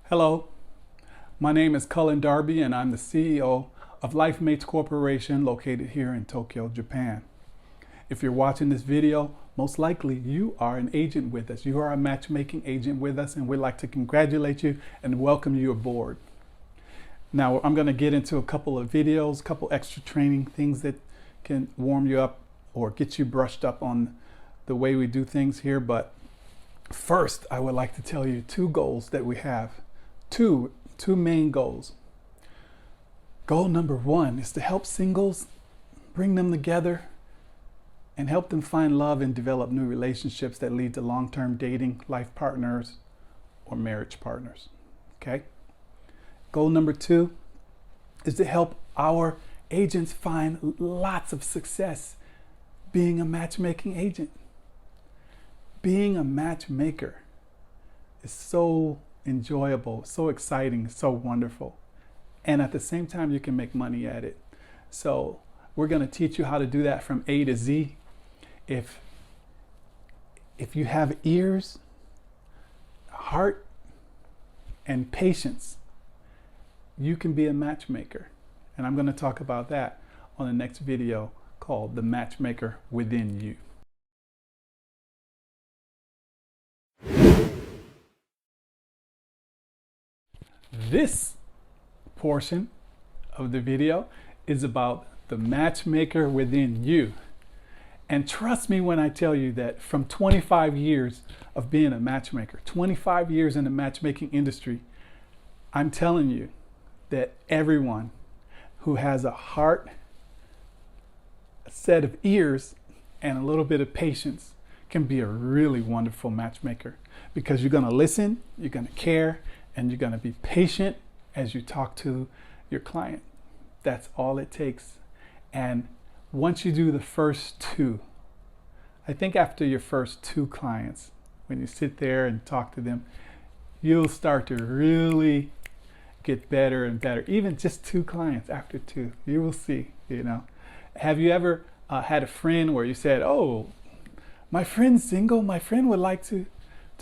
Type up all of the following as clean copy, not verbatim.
Hello, my name is Cullen Darby and I'm the CEO of Lifemates Corporation located here in Tokyo, Japan. If you're watching this video, most likely you are an agent with us. You are a matchmaking agent with us, and we'd like to congratulate you and welcome you aboard. Now I'm going to get into a couple of videos, a couple extra training things that can warm you up or get you brushed up on the way we do things here. But first, I would like to tell you two goals that we have. Two main goals. Goal number one is to help singles, bring them together and help them find love and develop new relationships that lead to long-term dating, life partners, or marriage partners. Okay? Goal number two is to help our agents find lots of success being a matchmaking agent. Being a matchmaker is so enjoyable, so exciting, so wonderful. And at the same time, you can make money at it. So we're going to teach you how to do that from A to Z. If you have ears, heart, and patience, you can be a matchmaker. And I'm going to talk about that on the next video called The Matchmaker Within You. This portion of the video is about the matchmaker within you. And trust me when I tell you that from 25 years of being a matchmaker, 25 years in the matchmaking industry, I'm telling you that everyone who has a heart, a set of ears, and a little bit of patience can be a really wonderful matchmaker, because you're going to listen, you're going to care, and you're going to be patient as you talk to your client. That's all it takes. And once you do the first two, I think after your first two clients, when you sit there and talk to them, you'll start to really get better and better. Even just two clients after two, you will see, you know. Have you ever had a friend where you said, oh, my friend's single, my friend would like to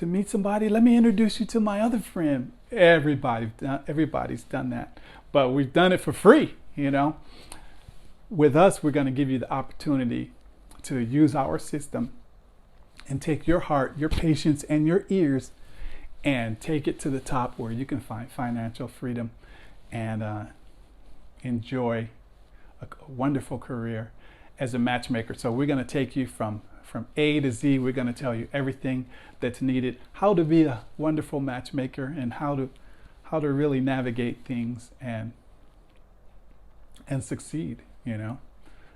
meet somebody, let me introduce you to my other friend? Everybody's done that, but we've done it for free, you know. With us, we're going to give you the opportunity to use our system and take your heart, your patience, and your ears and take it to the top where you can find financial freedom and enjoy a wonderful career as a matchmaker. So we're going to take you from A to Z. We're going to tell you everything that's needed, how to be a wonderful matchmaker, and how to really navigate things and succeed, you know.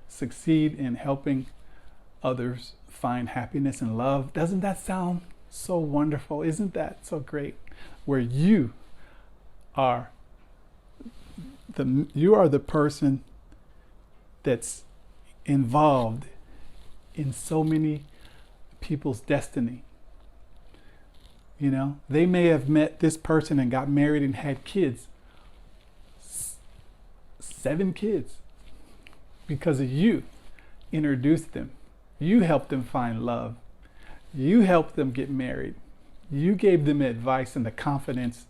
Succeed in helping others find happiness and love. Doesn't that sound so wonderful? Isn't that so great? Where you are the person that's involved in so many people's destiny. You know, they may have met this person and got married and had kids. 7 kids. Because of you introduced them. You helped them find love. You helped them get married. You gave them advice and the confidence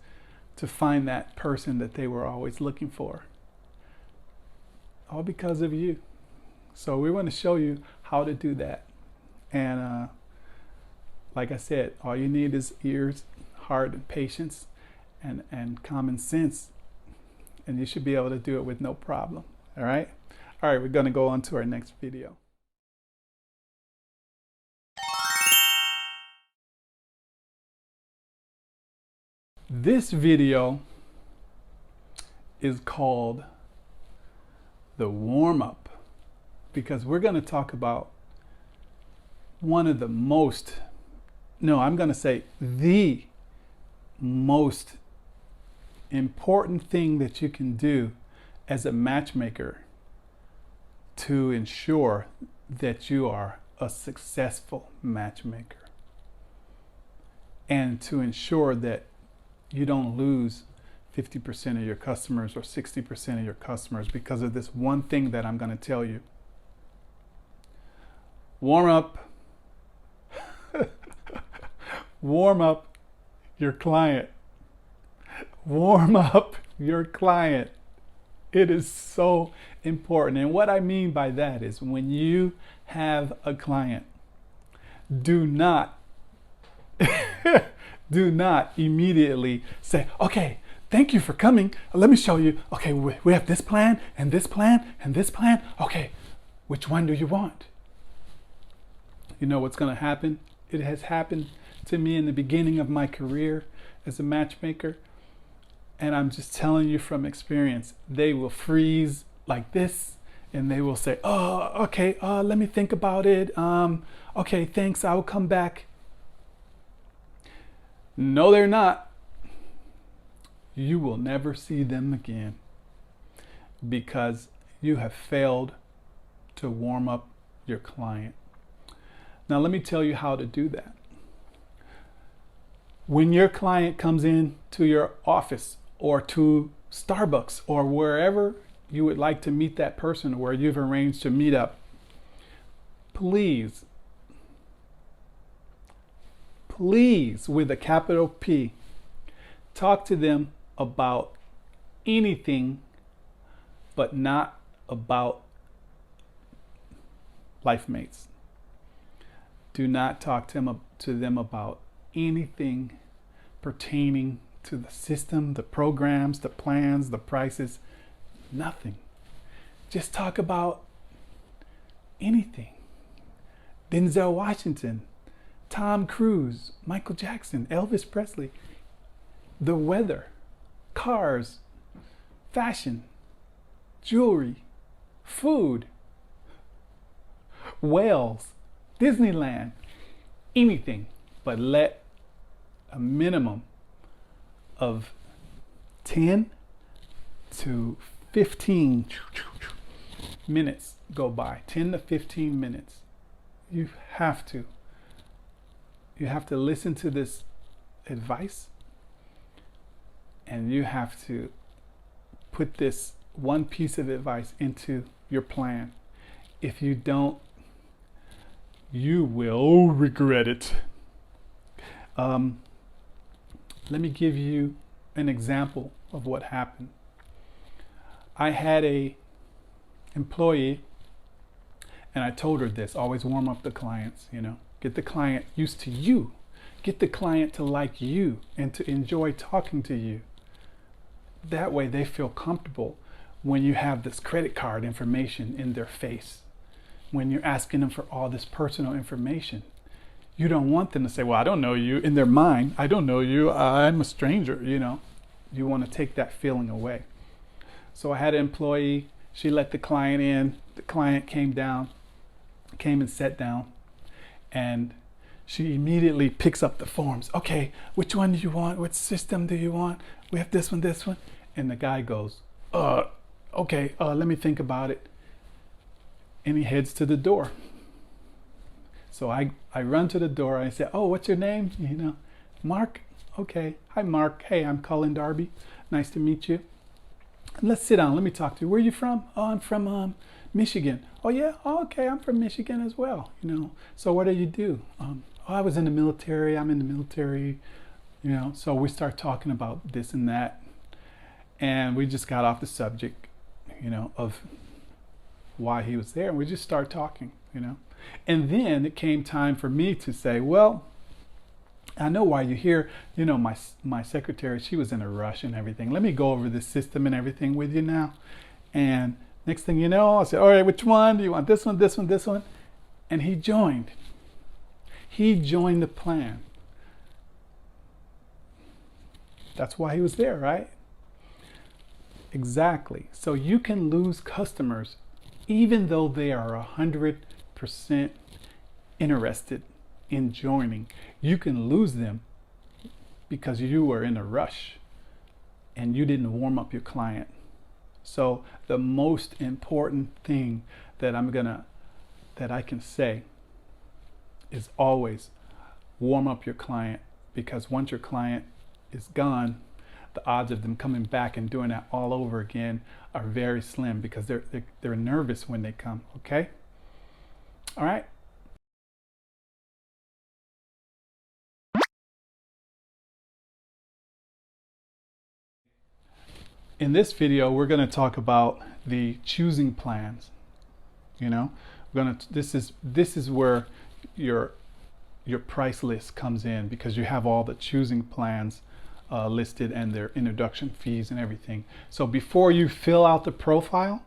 to find that person that they were always looking for. All because of you. So we want to show you how to do that. And like I said, all you need is ears, heart, and patience, and common sense. And you should be able to do it with no problem. All right? All right, we're going to go on to our next video. This video is called the warm-up because we're going to talk about one of the most, no, I'm going to say the most important thing that you can do as a matchmaker to ensure that you are a successful matchmaker and to ensure that you don't lose 50% of your customers or 60% of your customers because of this one thing that I'm going to tell you. Warm up. Warm up your client. Warm up your client. It is so important. And what I mean by that is when you have a client, do not immediately say, okay, thank you for coming. Let me show you. Okay, we have this plan and this plan and this plan. Okay, which one do you want? You know what's going to happen? It has happened to me in the beginning of my career as a matchmaker. And I'm just telling you from experience, they will freeze like this and they will say, oh, okay, let me think about it. Okay, thanks, I will come back. No, they're not. You will never see them again because you have failed to warm up your client. Now, let me tell you how to do that. When your client comes in to your office or to Starbucks or wherever you would like to meet that person where you've arranged to meet up, please, with a capital P, talk to them about anything but not about Lifemates. Do not talk to them about anything pertaining to the system, the programs, the plans, the prices, nothing. Just talk about anything. Denzel Washington, Tom Cruise, Michael Jackson, Elvis Presley, the weather, cars, fashion, jewelry, food, whales, Disneyland, anything, but let a minimum of 10 to 15 minutes go by. 10 to 15 minutes. You have to listen to this advice and you have to put this one piece of advice into your plan. If you don't, you will regret it. Let me give you an example of what happened. I had a employee and I told her this, always warm up the clients, get the client used to you, get the client to like you and to enjoy talking to you. That way they feel comfortable when you have this credit card information in their face, when you're asking them for all this personal information. You don't want them to say, well, I don't know you. In their mind, I don't know you. I'm a stranger, You want to take that feeling away. So I had an employee. She let the client in. The client came and sat down. And she immediately picks up the forms. Okay, which one do you want? Which system do you want? We have this one. And the guy goes, okay, let me think about it. And he heads to the door. So I run to the door. I say, oh, what's your name? Mark. Okay. Hi, Mark. Hey, I'm Colin Darby. Nice to meet you. Let's sit down. Let me talk to you. Where are you from? Oh, I'm from Michigan. Oh, yeah? Oh, okay. I'm from Michigan as well. So what do you do? I was in the military. I'm in the military. So we start talking about this and that. And we just got off the subject, of why he was there. And we just started talking, And then it came time for me to say, well, I know why you're here. My secretary, she was in a rush and everything. Let me go over the system and everything with you now. And next thing you know, I said, all right, which one? Do you want this one, this one, this one? And he joined. He joined the plan. That's why he was there, right? Exactly. So you can lose customers even though they are 100% interested in joining. You can lose them because you were in a rush and you didn't warm up your client. So the most important thing that I can say is always warm up your client, because once your client is gone, the odds of them coming back and doing that all over again are very slim, because they're nervous when they come. Okay? All right? In this video, we're going to talk about the choosing plans. You know, this is where your price list comes in, because you have all the choosing plans listed and their introduction fees and everything. So before you fill out the profile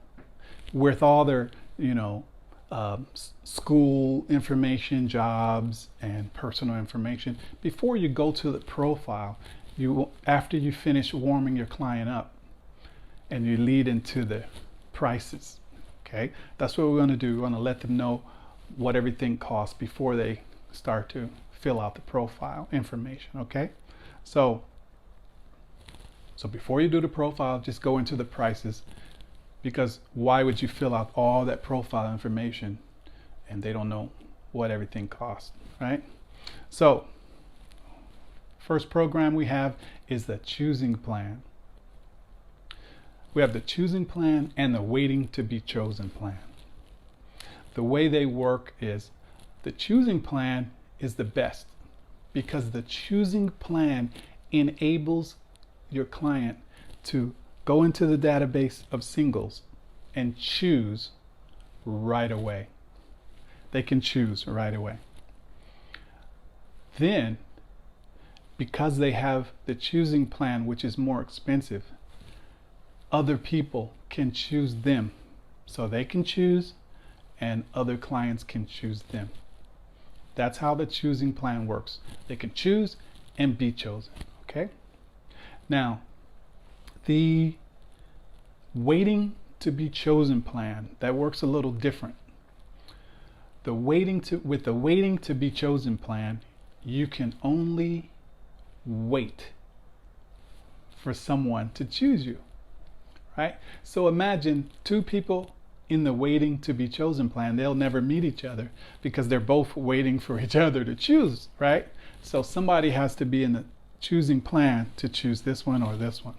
with all their, you know, school information, jobs, and personal information, before you go to the profile, after you finish warming your client up and you lead into the prices, okay? That's what we're going to do. We're going to let them know what everything costs before they start to fill out the profile information, okay? So before you do the profile, just go into the prices, because why would you fill out all that profile information and they don't know what everything costs, right? So first program we have is the choosing plan. We have the choosing plan and the waiting to be chosen plan. The way they work is the choosing plan is the best, because the choosing plan enables your client to go into the database of singles and choose right away. They can choose right away. Then, because they have the choosing plan, which is more expensive, other people can choose them. So they can choose and other clients can choose them. That's how the choosing plan works. They can choose and be chosen, okay? Now, the waiting to be chosen plan, that works a little different. With the waiting to be chosen plan, you can only wait for someone to choose you, right? So imagine two people in the waiting to be chosen plan. They'll never meet each other because they're both waiting for each other to choose, right? So somebody has to be in the choosing plan to choose this one or this one.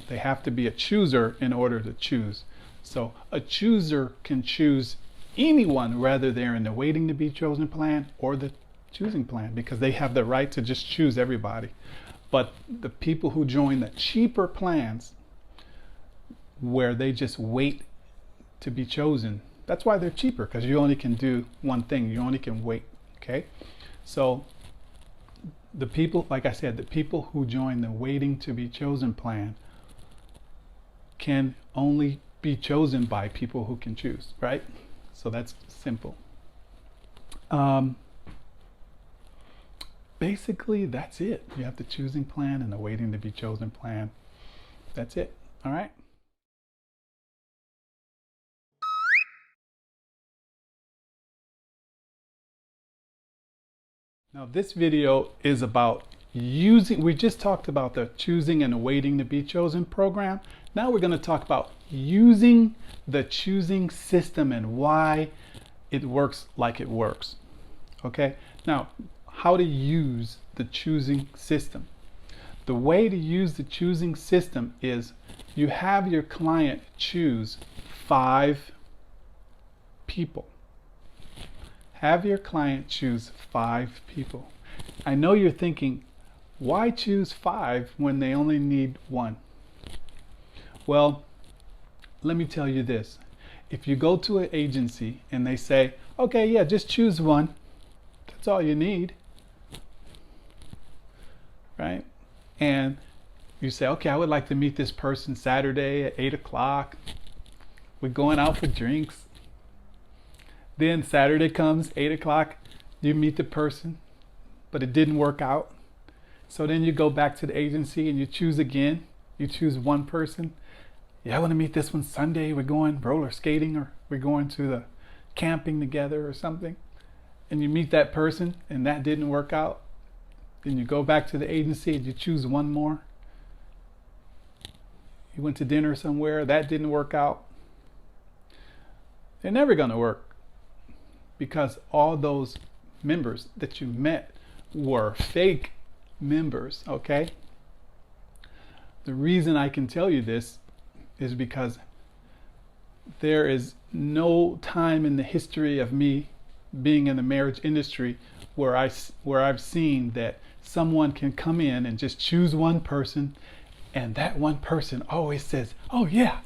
They have to be a chooser in order to choose. So a chooser can choose anyone, whether they're in the waiting to be chosen plan or the choosing plan, because they have the right to just choose everybody. But the people who join the cheaper plans, where they just wait to be chosen, that's why they're cheaper, because you only can do one thing. You only can wait, okay? So the people, like I said, the people who join the waiting to be chosen plan can only be chosen by people who can choose, right? So that's simple. Basically, that's it. You have the choosing plan and the waiting to be chosen plan. That's it. All right. Now, this video is about we just talked about the choosing and the waiting to be chosen program. Now we're going to talk about using the choosing system and why it works like it works. Okay, now how to use the choosing system. The way to use the choosing system is you have your client choose 5 people. Have your client choose 5 people. I know you're thinking, why choose 5 when they only need 1? Well, let me tell you this. If you go to an agency and they say, okay, yeah, just choose 1. That's all you need, right? And you say, okay, I would like to meet this person Saturday at 8 o'clock. We're going out for drinks. Then Saturday comes, 8 o'clock, you meet the person, but it didn't work out. So then you go back to the agency and you choose again. You choose one person. Yeah, I want to meet this one Sunday. We're going roller skating, or we're going to the camping together or something. And you meet that person and that didn't work out. Then you go back to the agency and you choose one more. You went to dinner somewhere, that didn't work out. They're never going to work, because all those members that you met were fake members, okay? The reason I can tell you this is because there is no time in the history of me being in the marriage industry where I've seen that someone can come in and just choose one person, and that one person always says, oh yeah,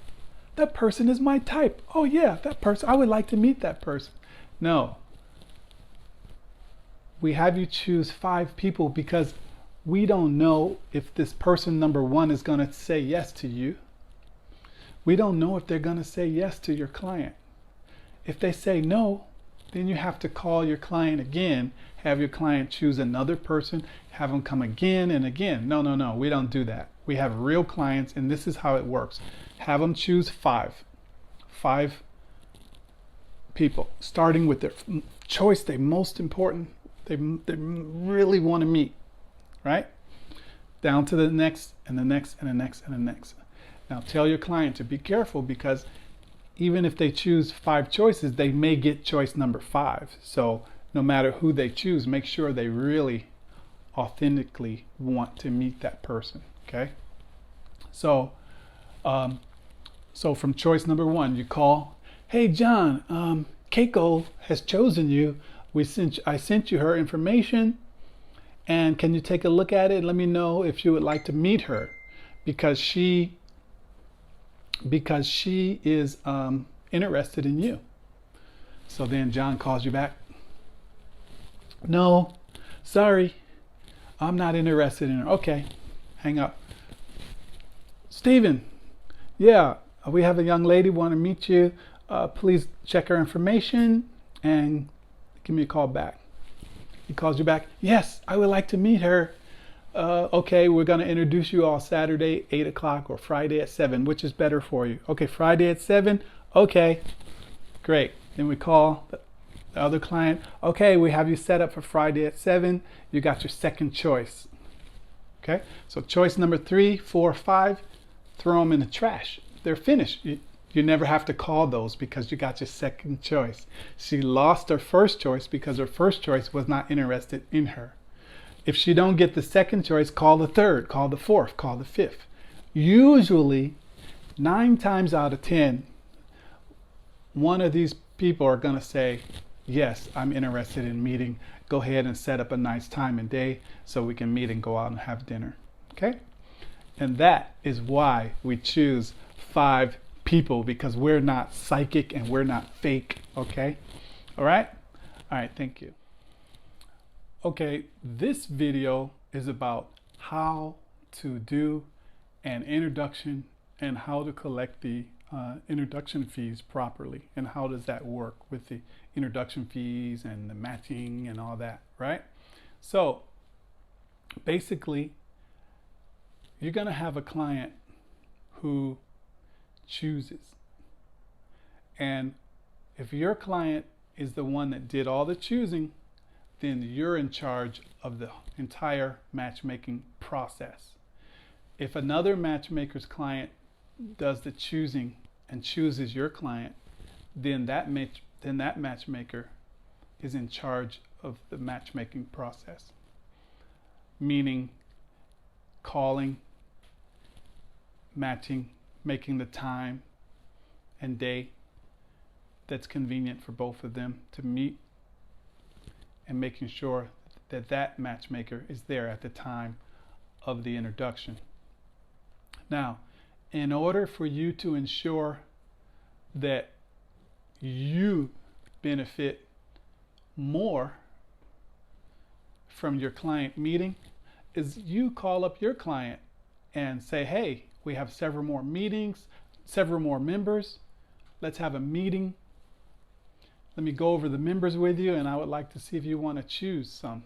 that person is my type. Oh yeah, that person, I would like to meet that person. No. We have you choose 5 people because we don't know if this person number 1 is going to say yes to you. We don't know if they're going to say yes to your client. If they say no, then you have to call your client again, have your client choose another person, have them come again and again. No, we don't do that. We have real clients, and this is how it works. Have them choose 5 people, starting with their choice they most important, they really want to meet, right? Down to the next and the next and the next and the next. Now tell your client to be careful, because even if they choose 5 choices, they may get choice number 5. So no matter who they choose, make sure they really authentically want to meet that person, okay? So from choice number 1, you call, hey John, Keiko has chosen you. I sent you her information, and can you take a look at it and let me know if you would like to meet her, because she is interested in you. So then John calls you back. No, sorry, I'm not interested in her. Okay, hang up. Steven, yeah, we have a young lady want to meet you. Please check her information and give me a call back. He calls you back. Yes, I would like to meet her. Okay, we're going to introduce you all Saturday, 8 o'clock, or Friday at 7. Which is better for you? Okay, Friday at 7. Okay, great. Then we call the other client. Okay, we have you set up for Friday at 7. You got your second choice. Okay, so choice number 3, 4, 5, throw them in the trash. They're finished. You never have to call those, because you got your second choice. She lost her first choice because her first choice was not interested in her. If she don't get the second choice, call the third, call the fourth, call the fifth. Usually, 9 times out of 10, one of these people are going to say, yes, I'm interested in meeting. Go ahead and set up a nice time and day so we can meet and go out and have dinner. Okay? And that is why we choose 5 people, because we're not psychic and we're not fake. Okay? All right? All right, thank you. Okay, this video is about how to do an introduction and how to collect the introduction fees properly, and how does that work with the introduction fees and the matching and all that, right? So basically, you're going to have a client who chooses, and if your client is the one that did all the choosing, then you're in charge of the entire matchmaking process. If another matchmaker's client does the choosing and chooses your client, then that matchmaker is in charge of the matchmaking process. Meaning calling, matching, making the time and day that's convenient for both of them to meet, and making sure that that matchmaker is there at the time of the introduction. Now, in order for you to ensure that you benefit more from your client meeting, is you call up your client and say, hey, we have several more meetings, several more members. Let's have a meeting. Let me go over the members with you, and I would like to see if you want to choose some,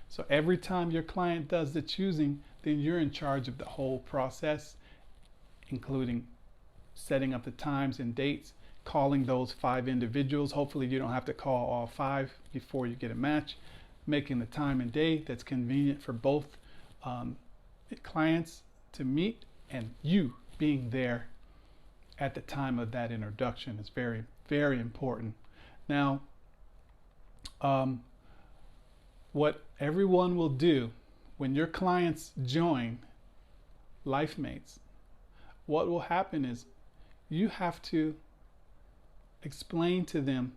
So every time your client does the choosing, then you're in charge of the whole process, including setting up the times and dates, calling those 5 individuals. Hopefully you don't have to call all 5 before you get a match, making the time and day that's convenient for both clients to meet, and you being there at the time of that introduction is very, very important. Now, what everyone will do when your clients join Lifemates, what will happen is you have to explain to them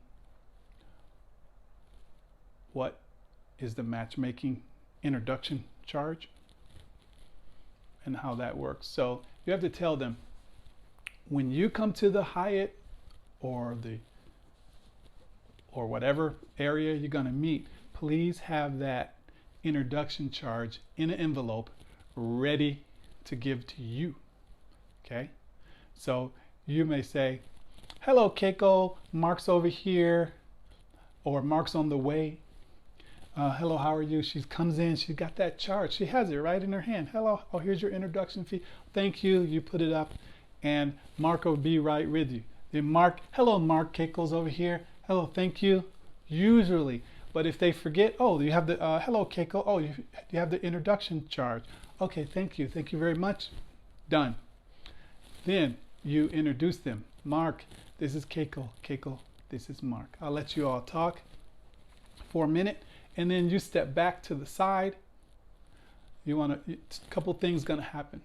what is the matchmaking introduction charge and how that works. So you have to tell them, when you come to the Hyatt or whatever area you're going to meet, please have that introduction charge in an envelope ready to give to you. Okay? So you may say, hello Keiko, Mark's over here, or Mark's on the way. Hello, how are you? She comes in, she's got that charge. She has it right in her hand. Hello, oh, here's your introduction fee. Thank you. You put it up, and Mark will be right with you. Then Mark, hello Mark, Keiko's over here. Hello, thank you. Usually, but if they forget, oh, you have the, hello Keiko, oh, you have the introduction charge. Okay, thank you very much. Done. Then you introduce them. Mark, this is Keiko. Keiko, this is Mark. I'll let you all talk for a minute, and then you step back to the side. A couple things gonna happen.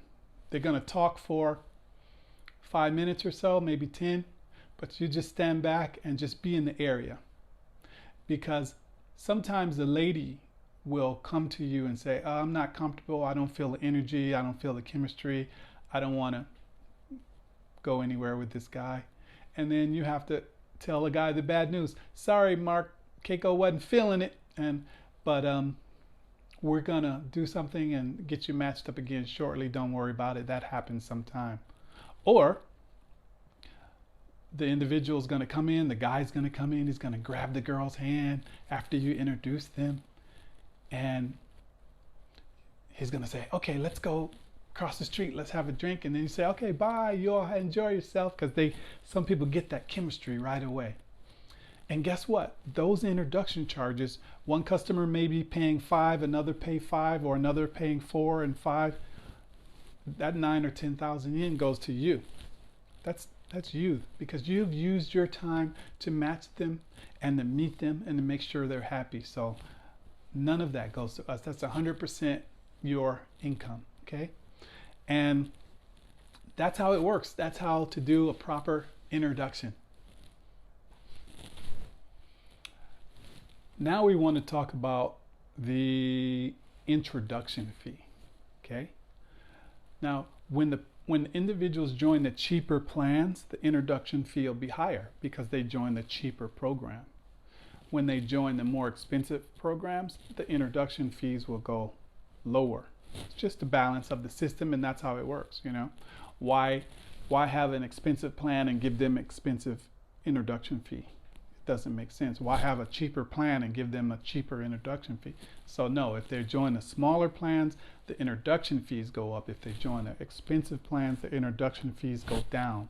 They're gonna talk for 5 minutes or so, maybe 10, but you just stand back and just be in the area. Because sometimes the lady will come to you and say, oh, I'm not comfortable, I don't feel the energy, I don't feel the chemistry, I don't want to go anywhere with this guy. And then you have to tell the guy the bad news. Sorry, Mark, Keiko wasn't feeling it, but we're gonna do something and get you matched up again shortly. Don't worry about it. That happens sometime. Or the individual's gonna come in, the guy's gonna come in, he's gonna grab the girl's hand after you introduce them, and he's gonna say, okay, let's go across the street, let's have a drink. And then you say, okay, bye, you all enjoy yourself, because some people get that chemistry right away. And guess what? Those introduction charges, one customer may be paying 5, another pay 5, or another paying 4 and 5. That 9 or 10,000 yen goes to you. That's you, because you've used your time to match them and to meet them and to make sure they're happy. So none of that goes to us. That's 100% your income, okay? And that's how it works. That's how to do a proper introduction. Now we want to talk about the introduction fee, okay? Now, when individuals join the cheaper plans, the introduction fee will be higher because they join the cheaper program. When they join the more expensive programs, the introduction fees will go lower. It's just the balance of the system, and that's how it works, you know? Why have an expensive plan and give them expensive introduction fee? Doesn't make sense. Why have a cheaper plan and give them a cheaper introduction fee? So no, if they join the smaller plans, the introduction fees go up. If they join the expensive plans, the introduction fees go down.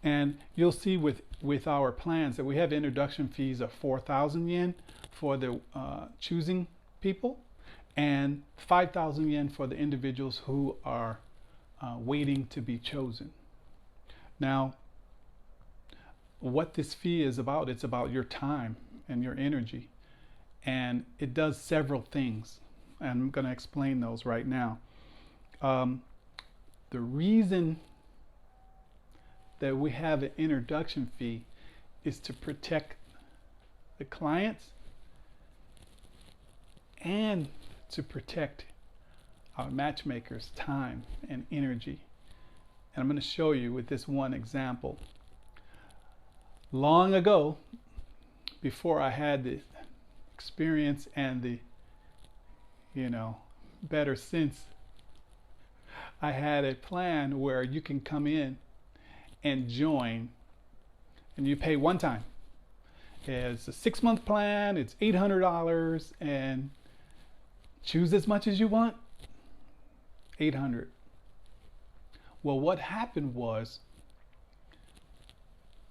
And you'll see with our plans that we have introduction fees of 4,000 yen for the choosing people, and 5,000 yen for the individuals who are waiting to be chosen. Now, what this fee is about, it's about your time and your energy, and it does several things, and I'm going to explain those right now. The reason that we have an introduction fee is to protect the clients and to protect our matchmakers' time and energy. And I'm going to show you with this one example. Long ago, before I had the experience and the, better sense, I had a plan where you can come in and join, and you pay one time. It's a 6-month plan, it's $800, and Choose as much as you want, 800. Well, what happened was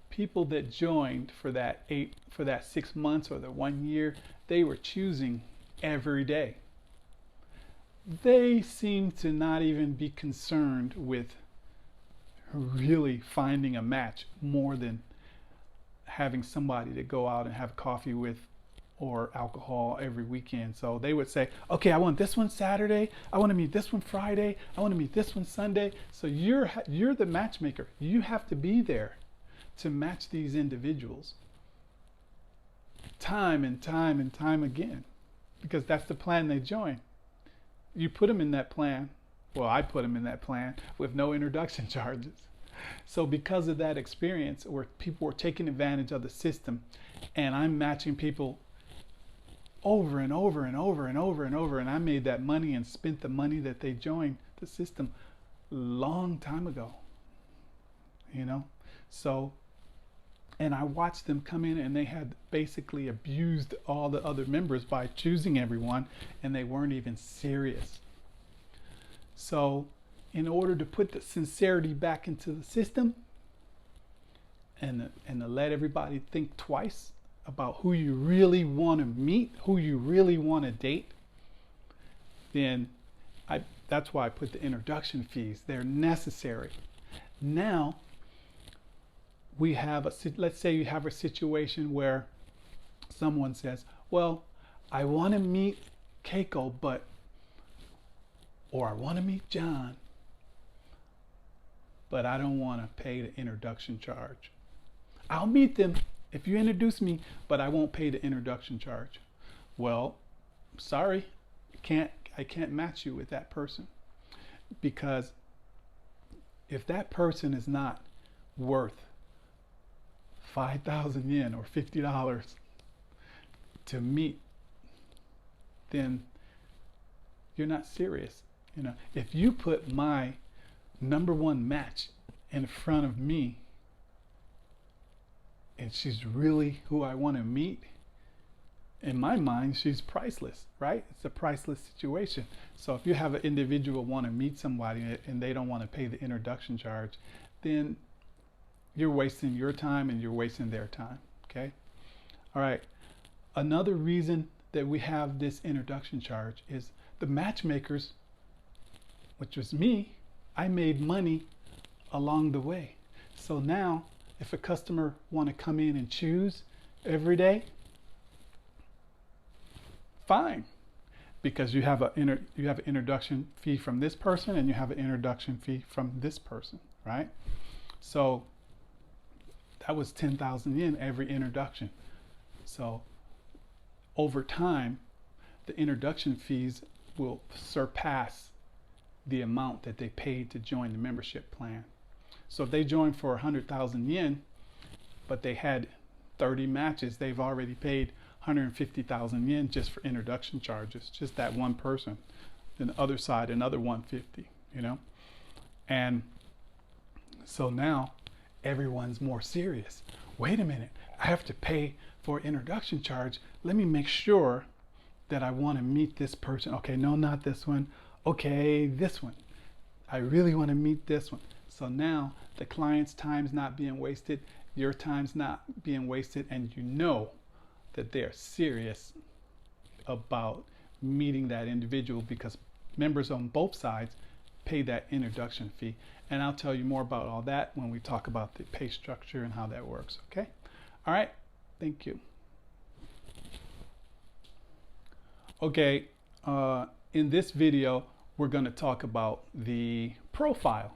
people that joined for that 6 months or the 1 year, they were choosing every day. They seemed to not even be concerned with really finding a match more than having somebody to go out and have coffee with or alcohol every weekend. So they would say, okay, I want this one Saturday, I want to meet this one Friday, I want to meet this one Sunday. So you're the matchmaker. You have to be there to match these individuals time and time and time again, because that's the plan they join. You put them in that plan. Well, I put them in that plan with no introduction charges. So because of that experience where people were taking advantage of the system, and I'm matching people over and over and over and over and over, and I made that money and spent the money that they joined the system long time ago, you know. So, and I watched them come in and they had basically abused all the other members by choosing everyone, and they weren't even serious. So in order to put the sincerity back into the system and to let everybody think twice about who you really want to meet, who you really want to date, then that's why I put the introduction fees. They're necessary. Now we have let's say you have a situation where someone says, well, I want to meet Keiko, or I want to meet John, but I don't want to pay the introduction charge. I'll meet them if you introduce me, but I won't pay the introduction charge. Well, sorry, I can't match you with that person, because if that person is not worth 5,000 yen or $50 to meet, then you're not serious. You know, if you put my number one match in front of me and she's really who I want to meet, in my mind, she's priceless, right? It's a priceless situation. So if you have an individual want to meet somebody and they don't want to pay the introduction charge, then you're wasting your time and you're wasting their time, okay? All right. Another reason that we have this introduction charge is the matchmakers, which was me, I made money along the way. So now if a customer want to come in and choose every day, fine, because you have an introduction fee from this person and you have an introduction fee from this person, right? So that was 10,000 yen every introduction. So over time, the introduction fees will surpass the amount that they paid to join the membership plan. So if they joined for 100,000 yen, but they had 30 matches, they've already paid 150,000 yen just for introduction charges, just that one person. Then the other side, another 150, you know? And so now everyone's more serious. Wait a minute, I have to pay for introduction charge. Let me make sure that I want to meet this person. Okay, no, not this one. Okay, this one. I really want to meet this one. So now the client's time's not being wasted, your time's not being wasted, and you know that they're serious about meeting that individual, because members on both sides pay that introduction fee. And I'll tell you more about all that when we talk about the pay structure and how that works, okay? All right, thank you. Okay, in this video, we're going to talk about the profile.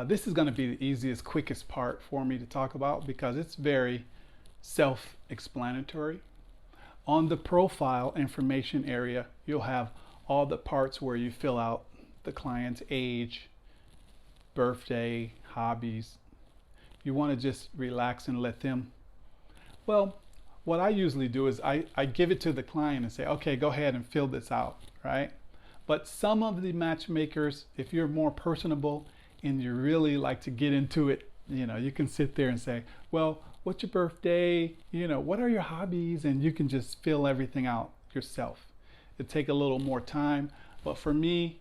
This is going to be the easiest, quickest part for me to talk about because it's very self-explanatory. On the profile information area, you'll have all the parts where you fill out the client's age, birthday, hobbies. You want to just relax and let them, well, what I usually do is I give it to the client and say, okay, go ahead and fill this out, right? But some of the matchmakers, if you're more personable and you really like to get into it, you know, you can sit there and say, well, what's your birthday? You know, what are your hobbies? And you can just fill everything out yourself. It take a little more time, but for me,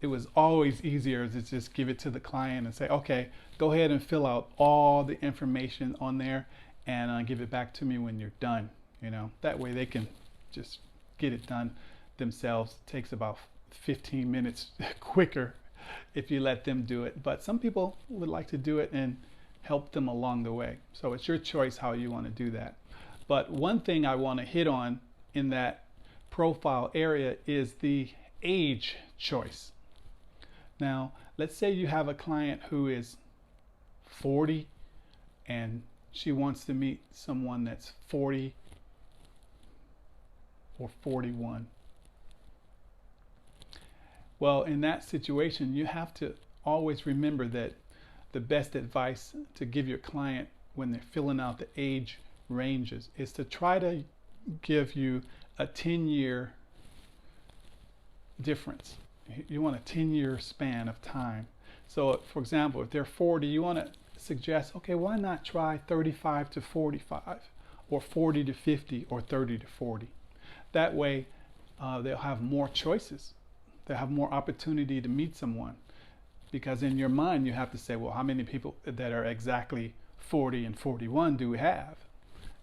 it was always easier to just give it to the client and say, okay, go ahead and fill out all the information on there and give it back to me when you're done. You know, that way they can just get it done themselves. It takes about 15 minutes quicker if you let them do it. But some people would like to do it and help them along the way. So it's your choice how you want to do that. But one thing I want to hit on in that profile area is the age choice. Now, let's say you have a client who is 40 and she wants to meet someone that's 40 or 41. Well, in that situation, you have to always remember that the best advice to give your client when they're filling out the age ranges is to try to give you a 10-year difference. You want a 10-year span of time. So, for example, if they're 40, you want to suggest, okay, why not try 35 to 45, or 40 to 50, or 30 to 40? That way, they'll have more choices. They'll have more opportunity to meet someone. Because in your mind, you have to say, well, how many people that are exactly 40 and 41 do we have?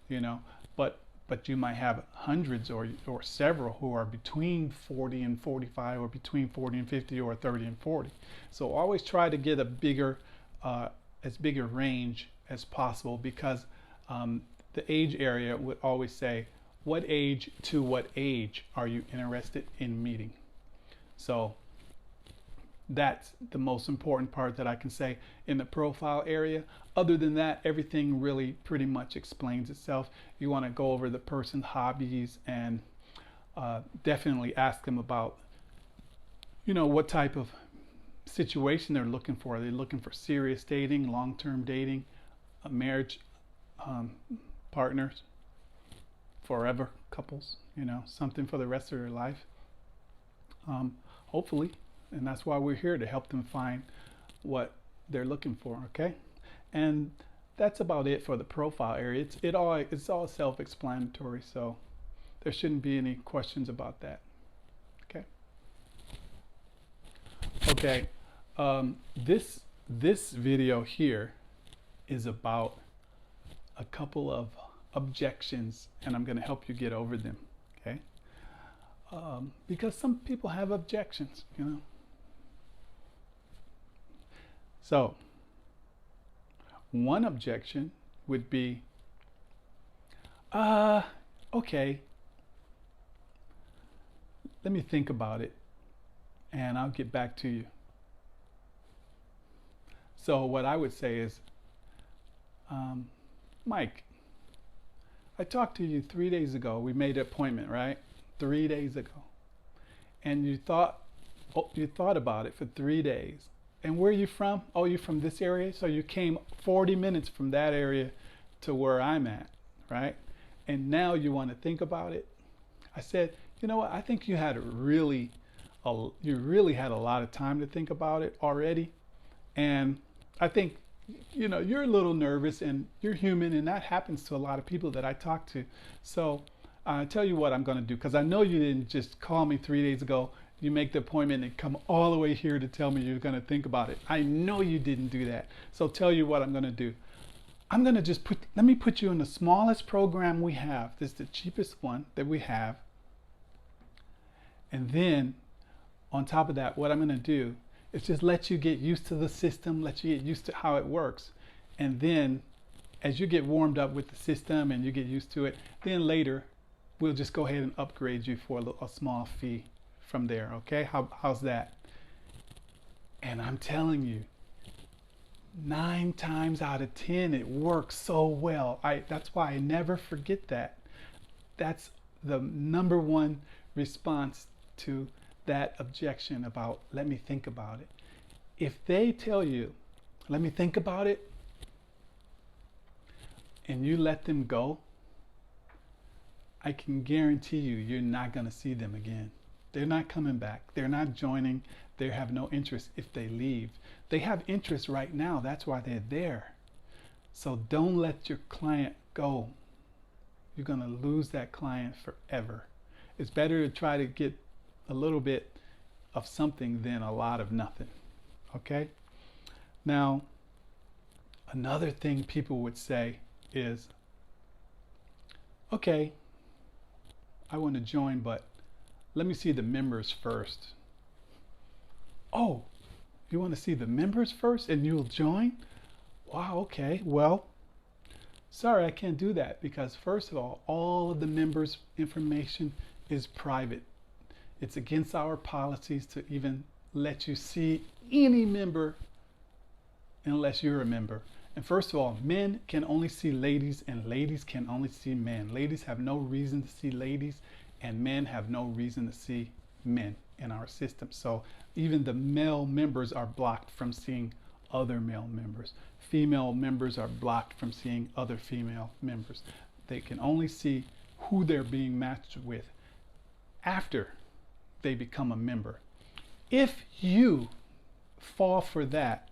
You know, but you might have hundreds or several who are between 40 and 45, or between 40 and 50, or 30 and 40. So always try to get a bigger, as big a range as possible, because the age area would always say, what age to what age are you interested in meeting? So that's the most important part that I can say in the profile area. Other than that, everything really pretty much explains itself. You want to go over the person's hobbies and definitely ask them about, you know, what type of situation they're looking for. Are they looking for serious dating, long-term dating, marriage partners, forever couples, you know, something for the rest of their life? Hopefully. And that's why we're here, to help them find what they're looking for, okay? And that's about it for the profile area. It's all self-explanatory, so there shouldn't be any questions about that, okay? Okay, this video here is about a couple of objections, and I'm going to help you get over them, okay? Because some people have objections, you know. So, one objection would be, okay, let me think about it and I'll get back to you. So what I would say is, Mike, I talked to you 3 days ago. We made an appointment, right? 3 days ago. And you thought about it for 3 days. And where are you from? Oh, you're from this area? So you came 40 minutes from that area to where I'm at, right? And now you want to think about it? I said, you know what? I think you really had a lot of time to think about it already. And I think, you know, you're a little nervous, and you're human, and that happens to a lot of people that I talk to. So I'll tell you what I'm going to do, because I know you didn't just call me 3 days ago. You make the appointment and come all the way here to tell me you're going to think about it. I know you didn't do that. So tell you what I'm going to do. I'm going to just let me put you in the smallest program we have. This is the cheapest one that we have. And then on top of that, what I'm going to do is just let you get used to the system, let you get used to how it works. And then as you get warmed up with the system and you get used to it, then later we'll just go ahead and upgrade you for a small fee from there, okay? How's that? And I'm telling you, 9 times out of 10, it works so well. That's why I never forget that. That's the #1 response to that objection about, let me think about it. If they tell you, let me think about it, and you let them go, I can guarantee you, you're not going to see them again. They're not coming back. They're not joining. They have no interest if they leave. They have interest right now. That's why they're there. So don't let your client go. You're going to lose that client forever. It's better to try to get a little bit of something than a lot of nothing. Okay? Now, another thing people would say is, okay, I want to join, but let me see the members first. Oh, you want to see the members first and you'll join? Wow, okay, well, sorry, I can't do that because first of all of the members' information is private. It's against our policies to even let you see any member unless you're a member. And first of all, men can only see ladies and ladies can only see men. Ladies have no reason to see ladies and men have no reason to see men in our system. So even the male members are blocked from seeing other male members. Female members are blocked from seeing other female members. They can only see who they're being matched with after they become a member. If you fall for that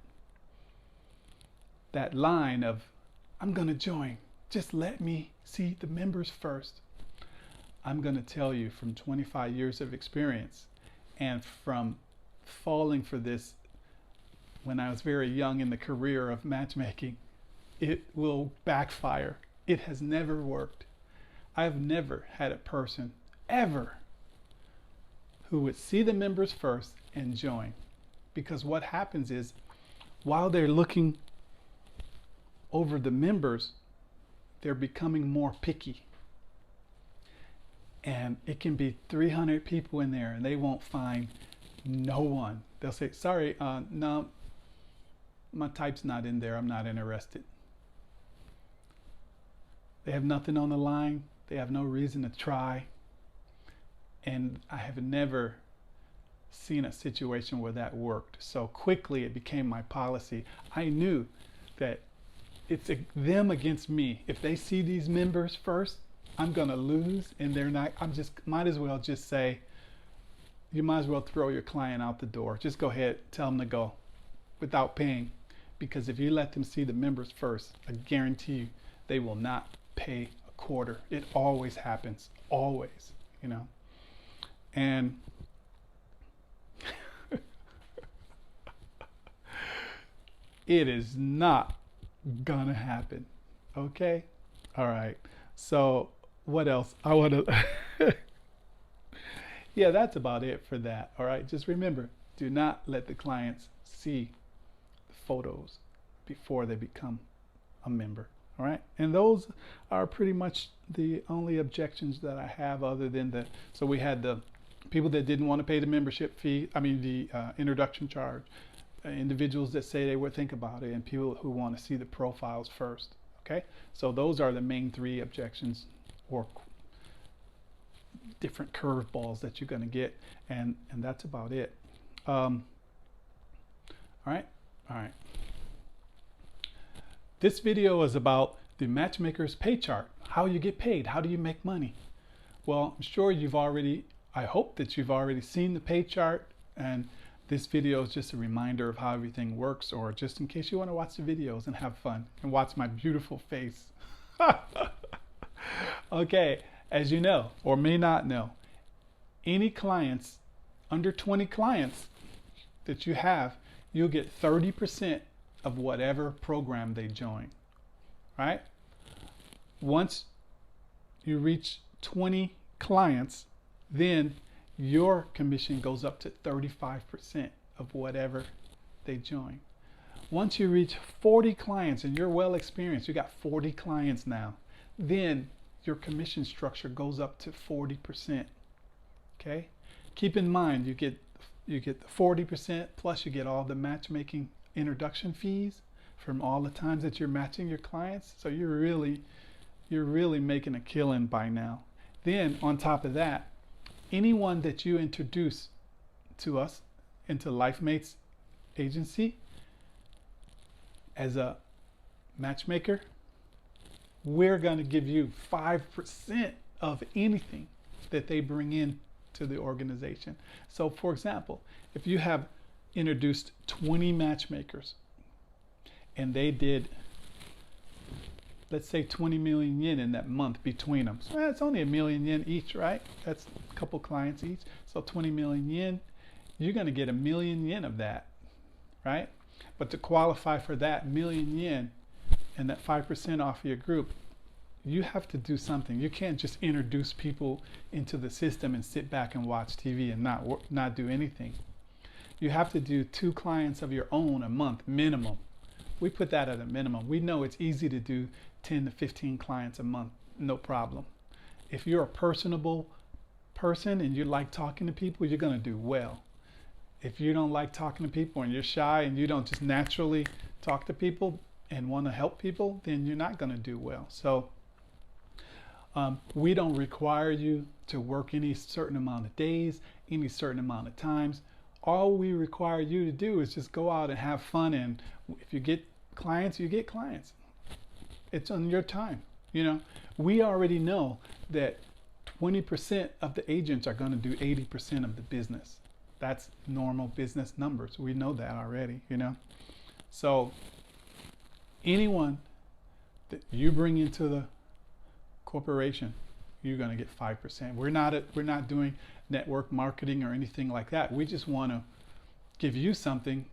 line of, I'm going to join, just let me see the members first, I'm going to tell you from 25 years of experience and from falling for this when I was very young in the career of matchmaking, it will backfire. It has never worked. I've never had a person ever who would see the members first and join. Because what happens is, while they're looking over the members, they're becoming more picky. And it can be 300 people in there and they won't find no one. They'll say, sorry, no, my type's not in there, I'm not interested. They have nothing on the line. They have no reason to try. And I have never seen a situation where that worked. So quickly it became my policy. I knew that it's them against me. If they see these members first, I'm gonna lose, and they're not. Might as well just say, you might as well throw your client out the door. Just go ahead, tell them to go without paying. Because if you let them see the members first, I guarantee you they will not pay a quarter. It always happens, always, you know. And it is not gonna happen. Okay? All right. So what else? I want to yeah, that's about it for that. All right. Just remember, do not let the clients see the photos before they become a member. All right. And those are pretty much the only objections that I have, other than so we had the people that didn't want to pay the membership fee. I mean, the introduction charge, individuals that say they would think about it, and people who want to see the profiles first. Okay. So those are the main three objections, or different curveballs that you're going to get, and that's about it. All right. This video is about the matchmaker's pay chart, how you get paid, how do you make money. Well, I'm sure I hope that you've already seen the pay chart, and this video is just a reminder of how everything works, or just in case you want to watch the videos and have fun and watch my beautiful face. Okay, as you know, or may not know, any clients, under 20 clients that you have, you'll get 30% of whatever program they join, right? Once you reach 20 clients, then your commission goes up to 35% of whatever they join. Once you reach 40 clients and you're well experienced, you got 40 clients now, then your commission structure goes up to 40%. Okay? Keep in mind, you get the 40% plus you get all the matchmaking introduction fees from all the times that you're matching your clients. So you're really making a killing by now. Then on top of that, anyone that you introduce to us into Lifemates agency as a matchmaker, we're going to give you 5% of anything that they bring in to the organization. So for example, if you have introduced 20 matchmakers and they did let's say 20 million yen in that month between them. So it's only a million yen each, right? That's a couple clients each. So 20 million yen, you're going to get a million yen of that, right? But to qualify for that million yen and that 5% off of your group, you have to do something. You can't just introduce people into the system and sit back and watch TV and not do anything. You have to do 2 clients of your own a month minimum. We put that at a minimum. We know it's easy to do 10 to 15 clients a month, no problem. If you're a personable person and you like talking to people, you're going to do well. If you don't like talking to people and you're shy and you don't just naturally talk to people and want to help people, then you're not going to do well. So we don't require you to work any certain amount of days, any certain amount of times. All we require you to do is just go out and have fun, and if you get clients, you get clients. It's on your time. You know, we already know that 20% of the agents are going to do 80% of the business. That's normal business numbers. We know that already, you know. So anyone that you bring into the corporation, you're going to get 5%. We're not doing network marketing or anything like that. We just want to give you something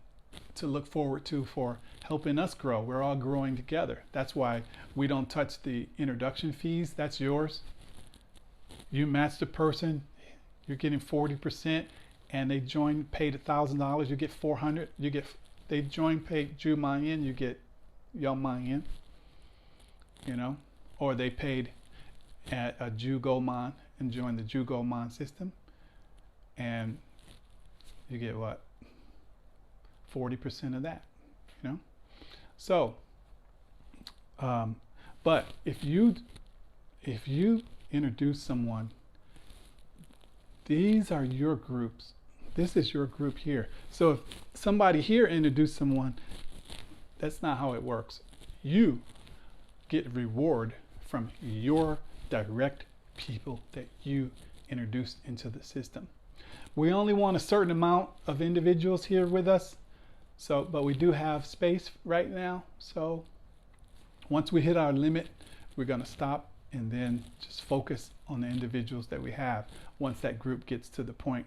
to look forward to for helping us grow. We're all growing together. That's why we don't touch the introduction fees. That's yours. You match the person, you're getting 40%, and they join, paid $1,000, you get 400. They join, paid Ju Man Yen, you get Yo Man Yen, you know, or they paid at a Ju Go Man and join the Ju Go Man system, and you get what? 40% of that, you know. So but if you introduce someone, these are your groups. This is your group here. So if somebody here introduced someone, that's not how it works. You get reward from your direct people that you introduced into the system. We only want a certain amount of individuals here with us. So, but we do have space right now. So once we hit our limit, we're going to stop and then just focus on the individuals that we have. Once that group gets to the point,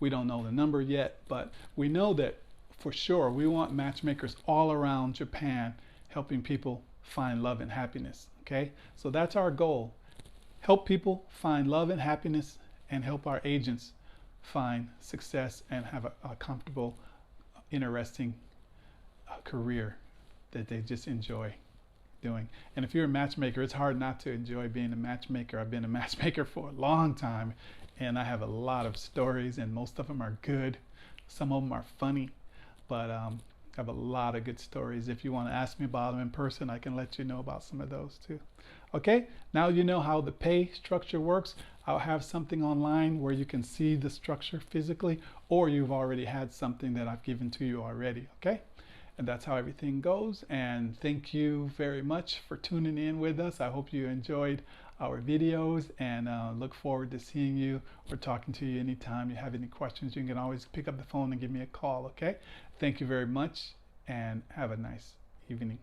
we don't know the number yet, but we know that for sure we want matchmakers all around Japan helping people find love and happiness. Okay, so that's our goal. Help people find love and happiness, and help our agents find success and have a comfortable, interesting career that they just enjoy doing. And if you're a matchmaker, it's hard not to enjoy being a matchmaker. I've been a matchmaker for a long time, and I have a lot of stories, and most of them are good. Some of them are funny, but I have a lot of good stories. If you want to ask me about them in person, I can let you know about some of those too. Okay, now you know how the pay structure works. I'll have something online where you can see the structure physically, or you've already had something that I've given to you already. Okay, and that's how everything goes. And thank you very much for tuning in with us. I hope you enjoyed our videos, and look forward to seeing you or talking to you anytime you have any questions. You can always pick up the phone and give me a call. Okay, thank you very much, and have a nice evening.